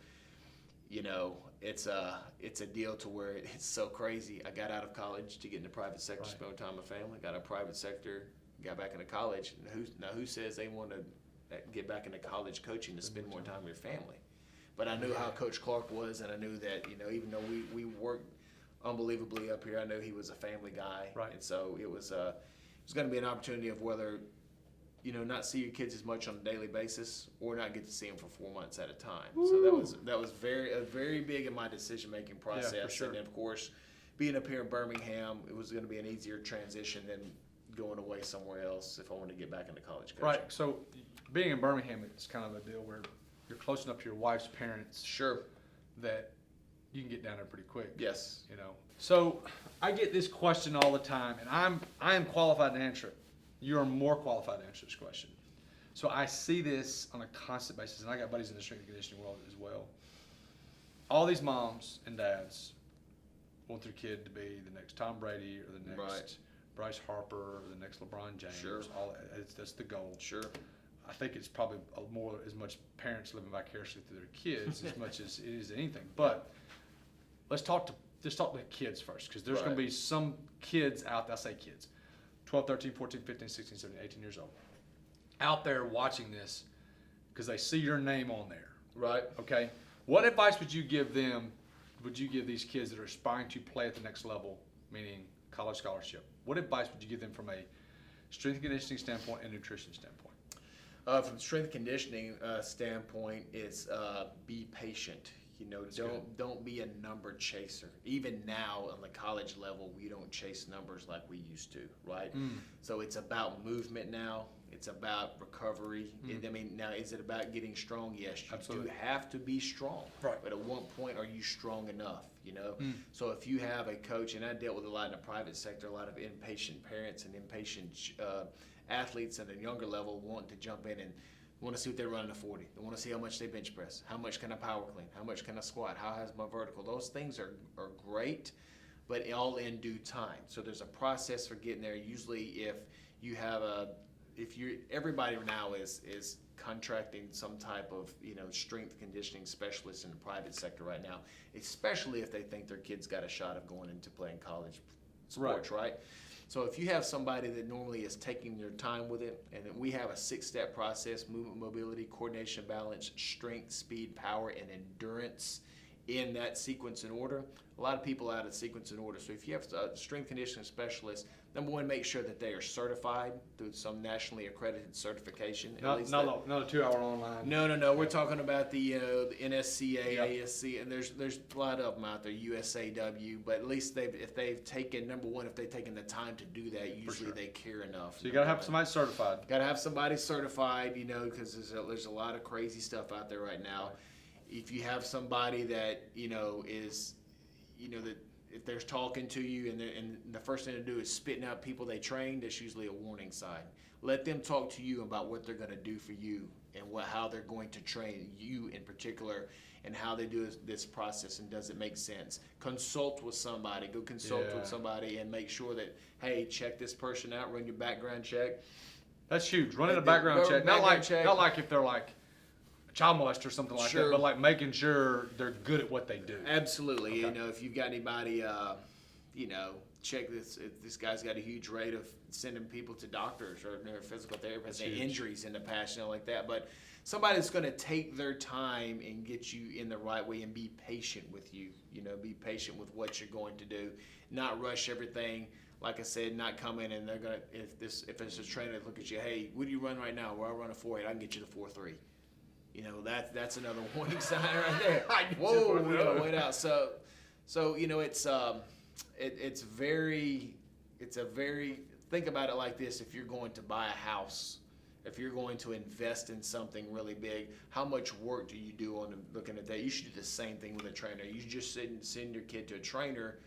you know, it's a deal to where it's so crazy. I got out of college to get in the private sector, Right. spend time with family. Got a private sector, got back into college. Who says they want to get back into college coaching to spend more time with your family? But I knew how Coach Clark was, and I knew that, you know, even though we worked unbelievably up here, I knew he was a family guy. Right. And so it was going to be an opportunity of whether, you know, not see your kids as much on a daily basis or not get to see them for 4 months at a time. Woo. So that was very big in my decision-making process. Yeah, for sure. And then, of course, being up here in Birmingham, it was going to be an easier transition than going away somewhere else if I wanted to get back into college coaching. Right. So being in Birmingham, it's kind of a deal where you're close enough to your wife's parents Sure. that you can get down there pretty quick. Yes. You know. So I get this question all the time, and I am qualified to answer it. You are more qualified to answer this question. So I see this on a constant basis, and I got buddies in the strength and conditioning world as well. All these moms and dads want their kid to be the next Tom Brady or the next Right. Bryce Harper or the next LeBron James. Sure. That's the goal. Sure. I think it's probably more as much parents living vicariously through their kids as much as it is anything. But let's talk to kids first, because there's going to Right. be some kids out there, I say kids, 12, 13, 14, 15, 16, 17, 18 years old, out there watching this because they see your name on there. Right. Okay? What advice would you give them, would you give these kids that are aspiring to play at the next level, meaning college scholarship? What advice would you give them from a strength and conditioning standpoint and nutrition standpoint? From strength and conditioning standpoint, it's be patient. You know, don't be a number chaser. Even now on the college level, we don't chase numbers like we used to, right? So it's about movement now. It's about recovery. I mean, now is it about getting strong? Yes, you Absolutely. do have to be strong. Right. But at what point are you strong enough? You know. So if you have a coach, and I dealt with a lot in the private sector, a lot of impatient parents and impatient athletes at a younger level want to jump in and want to see what they run in a 40. They want to see how much they bench press, how much can I power clean, how much can I squat, how has my vertical. Those things are great, but all in due time. So there's a process for getting there. Usually if you have everybody now is contracting some type of, you know, strength conditioning specialist in the private sector right now, especially if they think their kid's got a shot of going into playing college sports, right? So if you have somebody that normally is taking their time with it, and we have a 6-step process: movement, mobility, coordination, balance, strength, speed, power, and endurance in that sequence and order. A lot of people out of sequence and order. So if you have a strength conditioning specialist, number one, make sure that they are certified through some nationally accredited certification. Not a 2-hour online. No. We're talking about the NSCA, ASC, and there's a lot of them out there, USAW. But at least if they've taken the time to do that, usually they care enough. So you got to have somebody certified. Got to have somebody certified, you know, because there's a lot of crazy stuff out there right now. If you have somebody that, you know, is, you know, that if they're talking to you and the first thing to do is spitting out people they trained, that's usually a warning sign. Let them talk to you about what they're going to do for you and how they're going to train you in particular and how they do this process, and does it make sense. Consult with somebody. Go consult with somebody and make sure that, hey, check this person out, run your background check. That's huge. Running a background check. Not like if they're like child molester or something like that, but like making sure they're good at what they do. Absolutely. Okay. You know, if you've got anybody, you know, check this. If this guy's got a huge rate of sending people to doctors or physical therapists and injuries in the past, you know, like that. But somebody that's going to take their time and get you in the right way and be patient with you. You know, be patient with what you're going to do. Not rush everything. Like I said, not come in and they're going to, if it's a trainer, look at you, hey, what do you run right now? Well, I run a 4.8. I can get you to 4.3. You know, that's another warning sign right there. Whoa, we gotta wait out. So you know, it's a very think about it like this: if you're going to buy a house, if you're going to invest in something really big, how much work do you do on looking at that? You should do the same thing with a trainer. You just send your kid to a trainer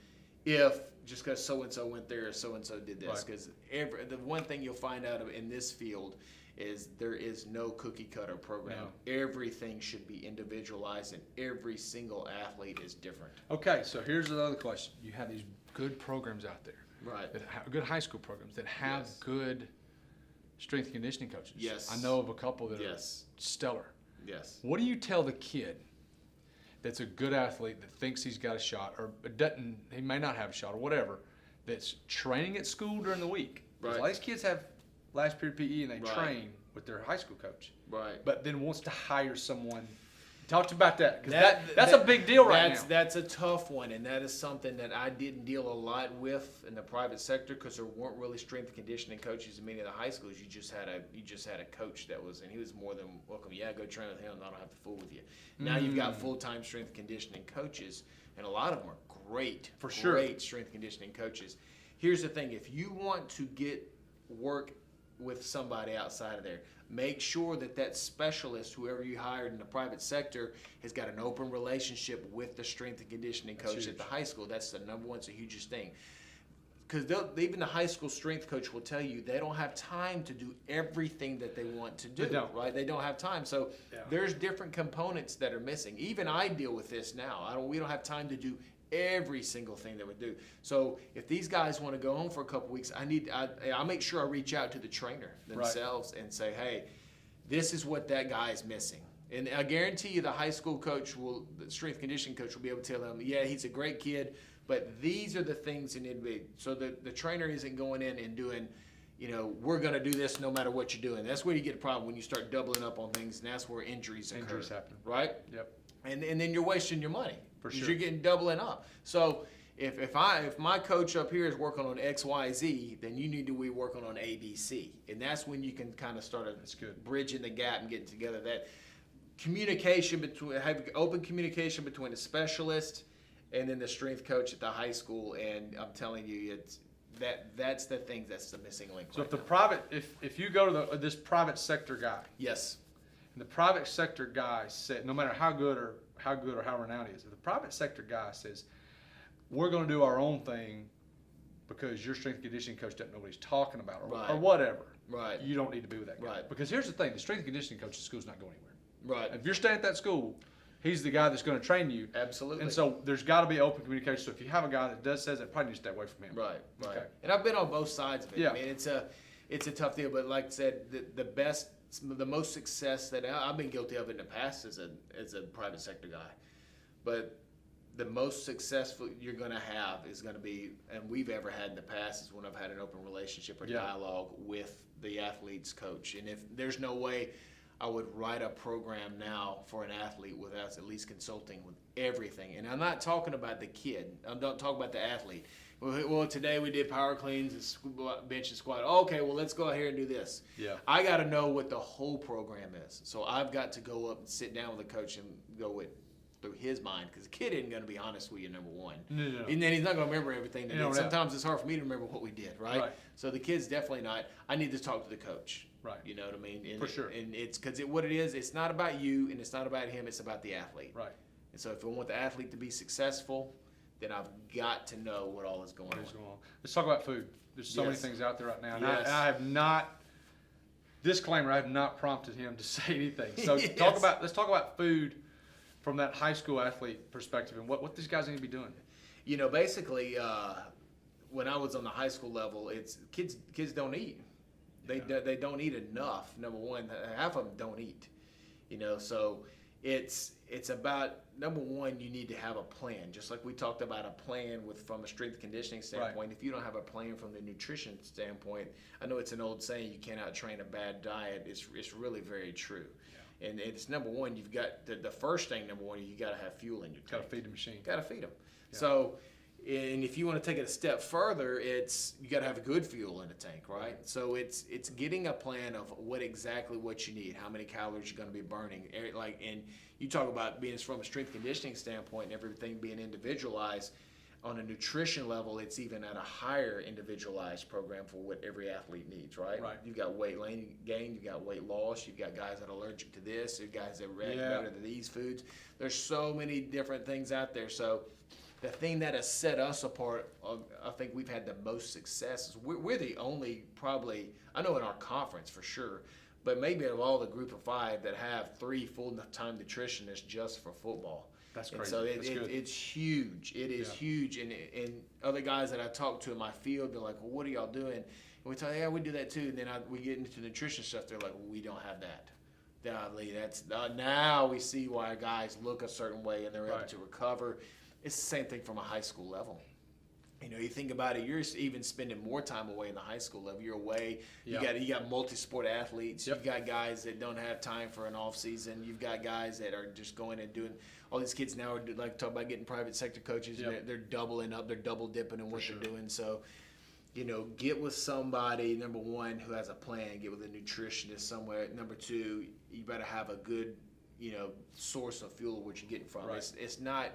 if just because so and so went there or so and so did this. Because the one thing you'll find out in this field is there is no cookie cutter program. No. Everything should be individualized, and every single athlete is different. Okay, so here's another question. You have these good programs out there. Right. Good high school programs that have good strength and conditioning coaches. Yes. I know of a couple that are stellar. Yes. What do you tell the kid that's a good athlete that thinks he's got a shot or doesn't, he may not have a shot or whatever, that's training at school during the week. Right. A lot of these kids have last period PE and they Right. train with their high school coach, Right. but then wants to hire someone. Talk about that, because That- that's that- a big deal right now. That's a tough one, and that is something that I didn't deal a lot with in the private sector because there weren't really strength and conditioning coaches in many of the high schools. You just had a coach that was, and he was more than welcome. Yeah, go train with him. I don't have to fool with you. Now you've got full-time strength and conditioning coaches, and a lot of them are great, For sure. great strength and conditioning coaches. Here's the thing: if you want to get work with somebody outside of there, make sure that specialist, whoever you hired in the private sector, has got an open relationship with the strength and conditioning coach at the high school. That's the number one, it's the hugest thing. Because even the high school strength coach will tell you they don't have time to do everything that they want to do. They don't. Right? They don't have time. So there's different components that are missing. Even I deal with this now. We don't have time to do every single thing that we do. So if these guys want to go home for a couple weeks, I make sure I reach out to the trainer themselves and say, hey, this is what that guy is missing. And I guarantee you the high school coach the strength conditioning coach will be able to tell them, yeah, he's a great kid, but these are the things that need to be. So the trainer isn't going in and doing, we're going to do this no matter what you're doing. That's where you get a problem when you start doubling up on things, and that's where injuries occur. Injuries happen. Right? Yep. And then you're wasting your money. For Because sure. you're getting doubling up. So if my coach up here is working on X, Y, Z, then you need to be working on A, B, C. And that's when you can kind of start bridging the gap and getting together. That communication have open communication between the specialist and then the strength coach at the high school. And I'm telling you, that's the thing that's the missing link. So right if the now. private, if you go to this private sector guy, Yes. and the private sector guy said, no matter how good or how renowned he is, if the private sector guy says, we're going to do our own thing because your strength and conditioning coach doesn't know what he's talking about or whatever, Right. you don't need to be with that guy. Right. Because here's the thing, the strength and conditioning coach at school is not going anywhere. Right. If you're staying at that school, he's the guy that's going to train you. Absolutely. And so there's got to be open communication. So if you have a guy that says that, probably need to stay away from him. Right. Okay. And I've been on both sides of it. Yeah. I mean, it's a tough deal, but like I said, the most success that I've been guilty of in the past as a private sector guy, but the most successful you're going to have is going to be, and we've ever had in the past, is when I've had an open relationship or dialogue with the athlete's coach. And if there's no way I would write a program now for an athlete without at least consulting with everything. And I'm not talking about the kid. I'm not talking about the athlete. Well, today we did power cleans and bench and squat. Okay, well, let's go out here and do this. Yeah. I got to know what the whole program is. So I've got to go up and sit down with the coach and go through his mind, because the kid isn't going to be honest with you, number one. No. And then he's not going to remember everything. No, Sometimes it's hard for me to remember what we did, right? Right. So the kid's definitely not. I need to talk to the coach. Right. You know what I mean? And For sure. And it's because what it is, it's not about you and it's not about him, it's about the athlete. Right. And so if I want the athlete to be successful, then I've got to know what all is going on. Let's talk about food. There's so many Yes. things out there right now. And Yes. I have not, disclaimer, I have not prompted him to say anything. So Yes. let's talk about food from that high school athlete perspective and what these guys need to be doing. You know, basically, when I was on the high school level, it's kids don't eat. They don't eat enough. Number one, half of them don't eat. You know, so it's about, number one, you need to have a plan. Just like we talked about a plan from a strength conditioning standpoint. If you don't have a plan from the nutrition standpoint, I know it's an old saying, you cannot train a bad diet. It's really very true. Yeah. And it's number one, you've got the first thing. Number one, you got to have fuel in your tank. Got to feed the machine. Got to feed them. Yeah. So, and if you want to take it a step further, you got to have a good fuel in the tank, right? So it's getting a plan of what you need, how many calories you're going to be burning, and you talk about being from a strength conditioning standpoint and everything being individualized. On a nutrition level, it's even at a higher individualized program for what every athlete needs, right? Right. You've got weight gain, you've got weight loss, you've got guys that are allergic to this, you've guys that react better to these foods. There's so many different things out there. So the thing that has set us apart, I think we've had the most success, is we're the only, probably, I know in our conference for sure, but maybe of all the group of 5 that have 3 full-time nutritionists just for football. That's And crazy. so That's good. it's huge. It is huge. And other guys that I talk to in my field, they're like, well, what are y'all doing? And we tell them, yeah, we do that too. And then we get into nutrition stuff. They're like, well, we don't have that. Lee, that's now we see why guys look a certain way and they're able Right. to recover. It's the same thing from a high school level. You think about it. You're even spending more time away in the high school level. You're away. Yeah. You got multi-sport athletes. Yep. You've got guys that don't have time for an off season. You've got guys that are just going and doing. All these kids now are like talk about getting private sector coaches. Yep. And they're doubling up. They're double dipping in what sure. they're doing. So, get with somebody. Number one, who has a plan. Get with a nutritionist somewhere. Number two, you better have a good, source of fuel of what you're getting from. Right. It's not.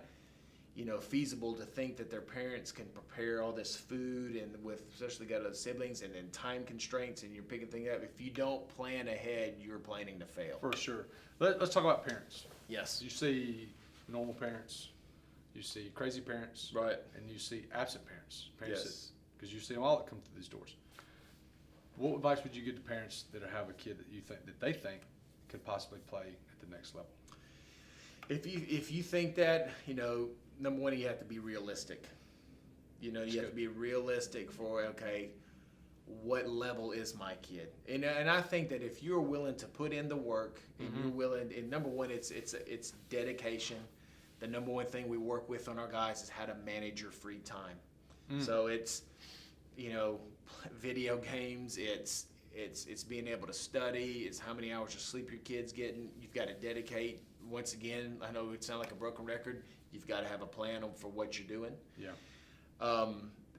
Feasible to think that their parents can prepare all this food and especially got other siblings and then time constraints and you're picking things up. If you don't plan ahead, you're planning to fail. For sure. Let's talk about parents. Yes. You see normal parents, you see crazy parents, Right. and you see absent parents. Yes. Because you see them all that come through these doors. What advice would you give to parents that have a kid that they think could possibly play at the next level? If you think that, number one, you have to be realistic. You have to be realistic for, okay, what level is my kid? And I think that if you're willing to put in the work and you're willing, and number one, it's dedication. The number one thing we work with on our guys is how to manage your free time. So it's, video games, it's being able to study, it's how many hours of sleep your kid's getting. You've got to dedicate. Once again, I know it sounds like a broken record. You've got to have a plan for what you're doing. Yeah.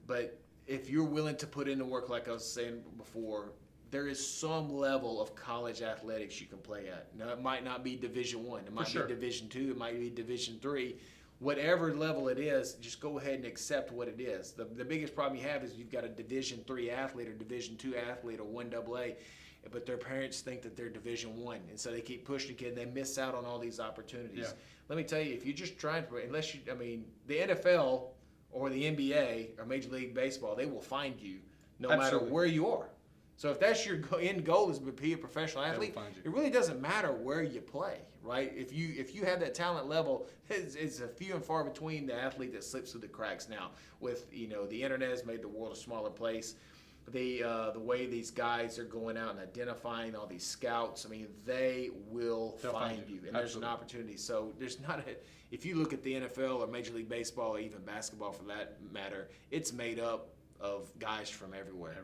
But if you're willing to put in the work, like I was saying before, there is some level of college athletics you can play at. Now, it might not be Division I. It might be Division II. It might be Division III. Whatever level it is, just go ahead and accept what it is. The biggest problem you have is you've got a Division III athlete or Division II athlete or 1AA, but their parents think that they're Division I, and so they keep pushing the kid, and they miss out on all these opportunities. Yeah. Let me tell you, if you're just trying to, the NFL or the NBA or Major League Baseball, they will find you no Absolutely. matter where you are. So if that's your end goal is to be a professional athlete, find you. it really doesn't matter where you play, right? If you have that talent level, it's a few and far between the athlete that slips through the cracks now. With the internet has made the world a smaller place. The way these guys are going out and identifying all these scouts, they will They'll find find you, you. and there's an Absolutely. opportunity. So there's not if you look at the NFL or Major League Baseball or even basketball for that matter, it's made up of guys from everywhere.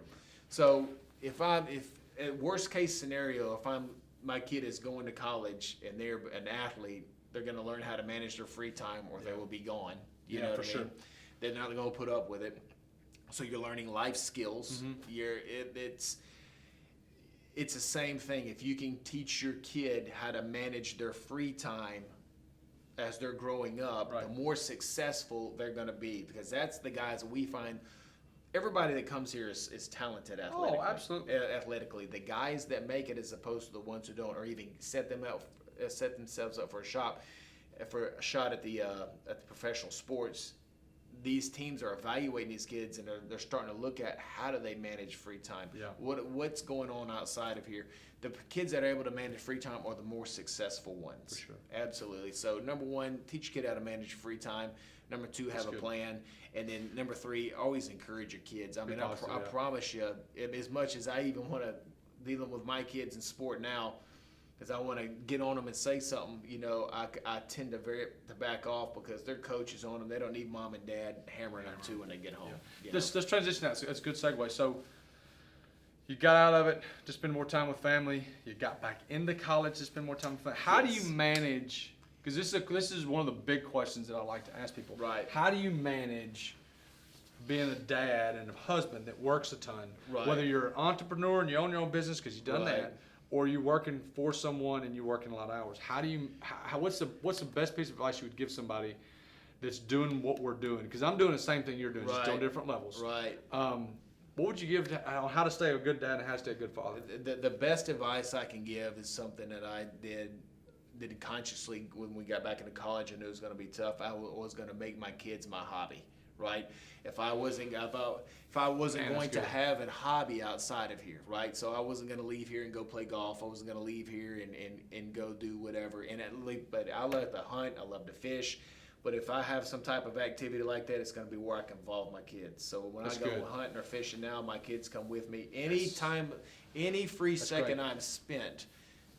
So if at worst case scenario, if my kid is going to college and they're an athlete, they're going to learn how to manage their free time or they will be gone. You know what I mean? sure. They're not going to put up with it. So you're learning life skills. It's the same thing. If you can teach your kid how to manage their free time as they're growing up, Right. the more successful they're going to be, because that's the guys that we find. Everybody that comes here is talented athletically. Oh, absolutely. Athletically, the guys that make it, as opposed to the ones who don't, or even set themselves up for a shot at the professional sports. These teams are evaluating these kids and they're starting to look at how do they manage free time. Yeah. What's going on outside of here? The kids that are able to manage free time are the more successful ones. For sure. Absolutely. So number one, teach your kid how to manage free time. Number two, have a plan. And then number three, always encourage your kids. I promise you, as much as I even want to deal with my kids in sport now, because I want to get on them and say something, I tend to back off because their coach is on them. They don't need mom and dad hammering them too when they get home. Let's transition out. That's a good segue. So you got out of it to spend more time with family. You got back into college to spend more time with family. How do you manage? Because this is one of the big questions that I like to ask people. Right. How do you manage being a dad and a husband that works a ton? Right. Whether you're an entrepreneur and you own your own business because you've done Right. that, or you're working for someone and you're working a lot of hours. What's the best piece of advice you would give somebody that's doing what we're doing? Because I'm doing the same thing you're doing, just on different levels. Right. What would you give on how to stay a good dad and how to stay a good father? The best advice I can give is something that I did consciously when we got back into college. I knew it was going to be tough. I was going to make my kids my hobby, right? If I wasn't going to have a hobby outside of here, right? So I wasn't going to leave here and go play golf. I wasn't going to leave here and go do whatever. But I love to hunt. I love to fish. But if I have some type of activity like that, it's going to be where I can involve my kids. So when I go hunting or fishing now, my kids come with me. Any free second I'm spent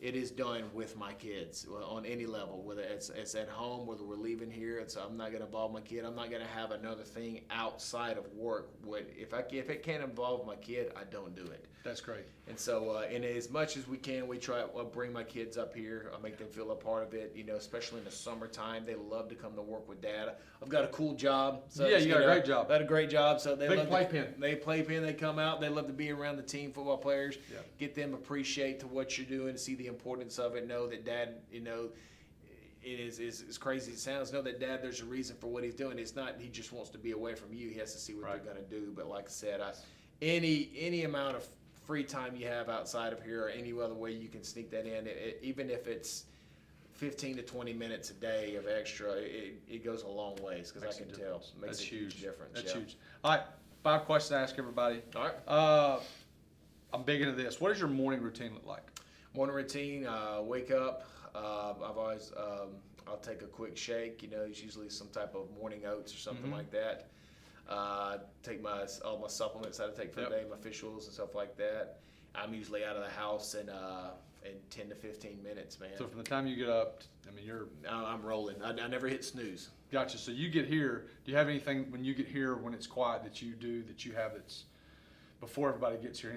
it is done with my kids on any level, whether it's at home, whether we're leaving here. I'm not going to involve my kid. I'm not going to have another thing outside of work. If it can't involve my kid, I don't do it. That's great. And so, and as much as we can, we try. I'll bring my kids up here. I'll make them feel a part of it. Especially in the summertime, they love to come to work with Dad. I've got a cool job. So Yeah, you got a great job. Got a great job. So they Big love playpen. They playpen. They come out. They love to be around the team football players. Yeah. Get them appreciate to what you're doing, see the importance of it. Know that Dad, it is as crazy as it sounds. Know that Dad, there's a reason for what he's doing. It's not he just wants to be away from you. He has to see what they're going to do. But like I said, any amount of free time you have outside of here, or any other way you can sneak that in, even if it's 15 to 20 minutes a day of extra, it goes a long ways, because I can tell. It makes a huge difference. That's huge. All right, 5 questions to ask everybody. All right. I'm big into this. What does your morning routine look like? Morning routine, wake up. I've always, I'll take a quick shake. It's usually some type of morning oats or something like that. Take all my supplements that I take for the day, my fish oils and stuff like that. I'm usually out of the house in 10 to 15 minutes, man. So from the time you get up, I'm rolling. I never hit snooze. Gotcha. So you get here. Do you have anything when you get here, when it's quiet, that you do that you have that's before everybody gets here?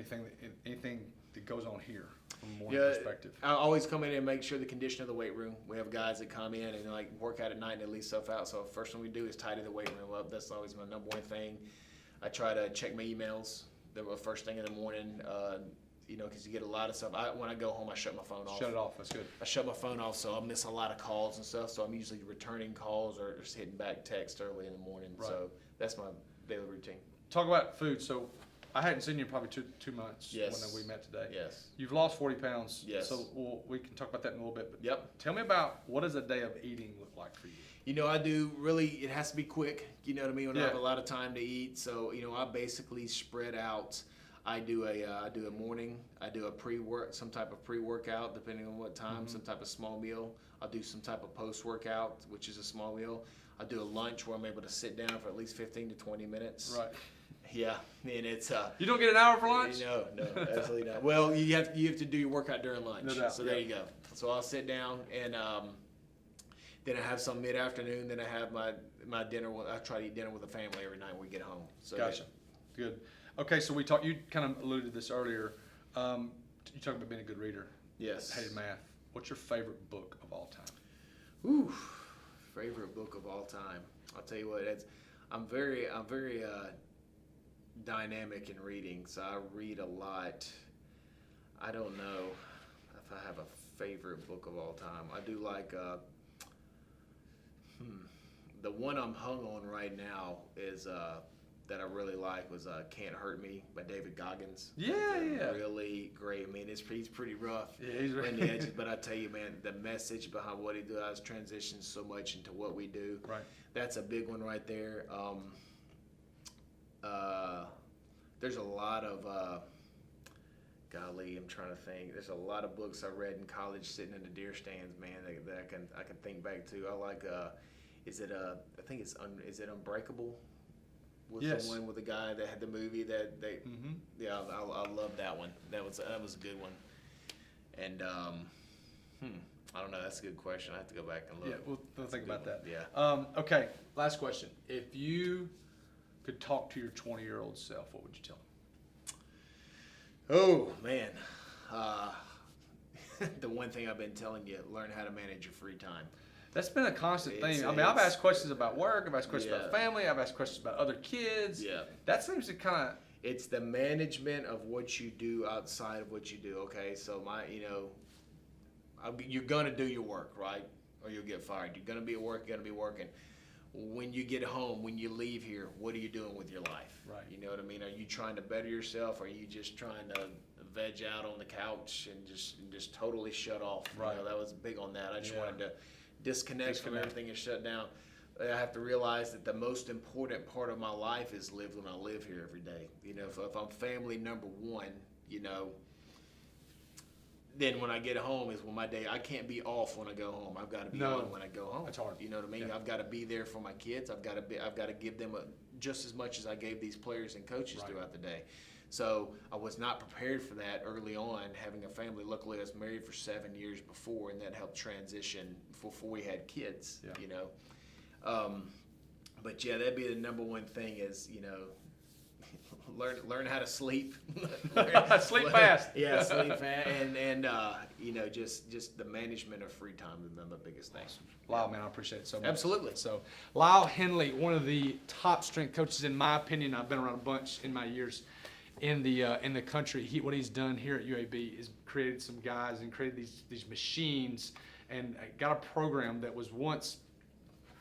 Anything that goes on here from a morning perspective? I always come in and make sure the condition of the weight room. We have guys that come in and work out at night and they leave stuff out. So first thing we do is tidy the weight room up. That's always my number one thing. I try to check my emails the first thing in the morning. Because you get a lot of stuff. When I go home, I shut my phone off. Shut it off. That's good. I shut my phone off, so I miss a lot of calls and stuff. So I'm usually returning calls or just hitting back text early in the morning. Right. So that's my daily routine. Talk about food. So I hadn't seen you in probably two months when we met today. Yes. You've lost 40 pounds. Yes. So we can talk about that in a little bit. But Yep. Tell me about, what does a day of eating look like for you? I do really, it has to be quick, when I have a Yeah. lot of time to eat. So, I basically spread out. I do a morning, I do some type of pre-workout, depending on what time, some type of small meal. I'll do some type of post-workout, which is a small meal. I'll do a lunch where I'm able to sit down for at least 15 to 20 minutes. Right. Yeah, and it's You don't get an hour for lunch? No, absolutely not. Well, you have to do your workout during lunch. No doubt, so there you go. So I'll sit down and then I have some mid-afternoon. Then I have my dinner. I try to eat dinner with the family every night when we get home. So Gotcha. Good. Okay, so you kind of alluded to this earlier. You talked about being a good reader. Yes. Hated math. What's your favorite book of all time? Ooh, favorite book of all time. I'll tell you what. I'm very dynamic in reading, so I read a lot. I don't know if I have a favorite book of all time. I do like the one I'm hung on right now is that I really like was Can't Hurt Me by David Goggins. Yeah. Really great. He's pretty rough Yeah, he's in the edges, but I tell you, man, the message behind what he does transitions so much into what we do. Right. That's a big one right there. There's a lot of golly, I'm trying to think. There's a lot of books I read in college sitting in the deer stands, man, that I can think back to. I like is it Unbreakable? Was Yes. the one with the guy that had the movie that they yeah, I love that one. That was a good one. And I don't know, that's a good question. I have to go back and look. Yeah, we'll think about that. Yeah. Okay, last question. If you could talk to your 20-year-old self, what would you tell him? Oh, man. The one thing I've been telling you, learn how to manage your free time. That's been a constant thing. I've asked questions about work. I've asked questions about family. I've asked questions about other kids. Yeah. That seems to kind of... It's the management of what you do outside of what you do, okay? So you're going to do your work, right? Or you'll get fired. You're going to be at work, you're going to be working. When you get home, when you leave here, what are you doing with your life? Right. You know what I mean? Are you trying to better yourself? Or are you just trying to veg out on the couch and just totally shut off? Right. That was big on that. I just wanted to disconnect from everything and shut down. I have to realize that the most important part of my life is lived when I live here every day. If I'm family number one, then when I get home is when my day, I can't be off when I go home. I've got to be on when I go home. That's hard. You know what I mean? Yeah. I've got to be there for my kids. I've got to give them just as much as I gave these players and coaches throughout the day. So I was not prepared for that early on, having a family. Luckily, I was married for 7 years before, and that helped transition before we had kids, Yeah. you know. But yeah, that'd be the number one thing is, you know, learn how to sleep. Sleep fast. Yeah, sleep fast, and you know, just the management of free time is the biggest thing. Lyle, man, I appreciate it so much. Absolutely. So, Lyle Hendley, one of the top strength coaches in my opinion. I've been around a bunch in my years in the country. What he's done here at UAB is created some guys and created these machines and got a program that was once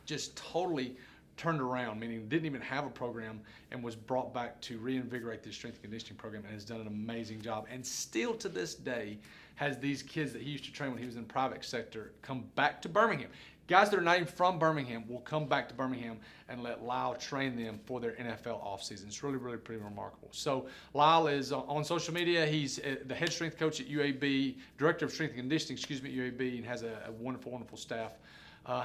just totally turned around, meaning didn't even have a program, and was brought back to reinvigorate the strength and conditioning program, and has done an amazing job. And still to this day has these kids that he used to train when he was in the private sector come back to Birmingham. Guys that are not even from Birmingham will come back to Birmingham and let Lyle train them for their NFL offseason. It's really, really pretty remarkable. So Lyle is on social media. He's the head strength coach at UAB, director of strength and conditioning, at UAB, and has a wonderful, wonderful staff.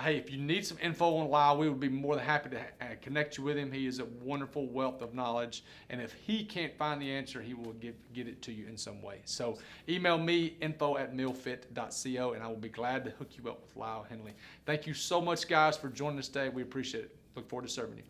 Hey, if you need some info on Lyle, we would be more than happy to connect you with him. He is a wonderful wealth of knowledge, and if he can't find the answer, he will get it to you in some way. So email me, info@mealfit.co, and I will be glad to hook you up with Lyle Hendley. Thank you so much, guys, for joining us today. We appreciate it. Look forward to serving you.